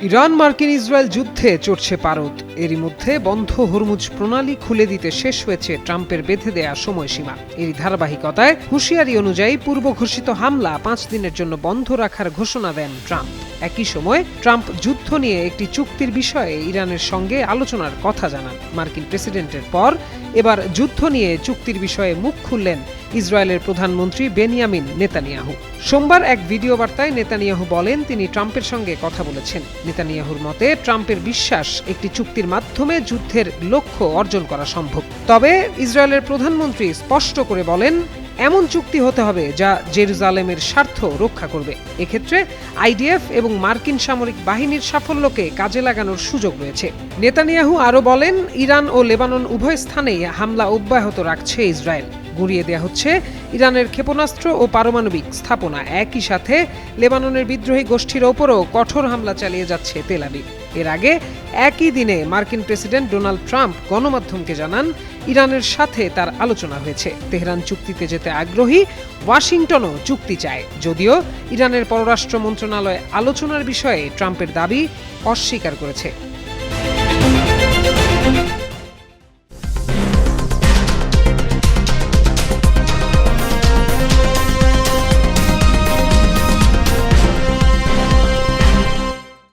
Iran মার্কিন Israel যুদ্ধে চড়ছে পারদ। এরই মধ্যে বন্ধ হরমুজ প্রণালী খুলে দিতে শেষ হয়েছে ট্রাম্পের বেঁধে দেয়া সময়সীমা। এরই ধারাবাহিকতায় হুঁশিয়ারি অনুযায়ী পূর্ব ঘোষিত হামলা 5 দিনের জন্য বন্ধ রাখার ঘোষণা দেন ট্রাম্প। একই সময় ট্রাম্প যুদ্ধ নিয়ে একটি চুক্তির বিষয়ে ইরানের সঙ্গে আলোচনার কথা জানান। মার্কিন প্রেসিডেন্টের পর এবার যুদ্ধ নিয়ে চুক্তির বিষয়ে মুখ খুললেন ইসরায়েলের প্রধানমন্ত্রী বেনিয়ামিন নেতানিয়াহু। সোমবার এক ভিডিও বার্তায় নেতানিয়াহু বলেন তিনি ট্রাম্পের সঙ্গে কথা বলেছেন। নেতানিয়াহুর মতে ট্রাম্পের বিশ্বাস একটি চুক্তির মাধ্যমে যুদ্ধের লক্ষ্য অর্জন করা সম্ভব। তবে ইসরায়েলের প্রধানমন্ত্রী স্পষ্ট করে বলেন এমন চুক্তি হতে হবে যা জেরুজালেমের স্বার্থ রক্ষা করবে। এক্ষেত্রে আইডিএফ এবং মার্কিন সামরিক বাহিনীর সাফল্যকে কাজে লাগানোর সুযোগ রয়েছে। নেতানিয়াহু আরও বলেন ইরান ও লেবানন উভয় স্থানেই হামলা অব্যাহত রাখছে ইসরায়েল। গুঁড়িয়ে দেয়া হচ্ছে ইরানের ক্ষেপণাস্ত্র ও পারমাণবিক স্থাপনা। একই সাথে লেবাননের বিদ্রোহী গোষ্ঠীর ওপরও কঠোর হামলা চালিয়ে যাচ্ছে তেল আবিব। এর আগে একই দিনে মার্কিন প্রেসিডেন্ট ডোনাল্ড ট্রাম্প গণমাধ্যমকে জানান ইরানের সাথে তার আলোচনা হয়েছে। তেহরান চুক্তিতে যেতে আগ্রহী, ওয়াশিংটনও চুক্তি চায়। যদিও ইরানের পররাষ্ট্র মন্ত্রণালয় আলোচনার বিষয়ে ট্রাম্পের দাবি অস্বীকার করেছে।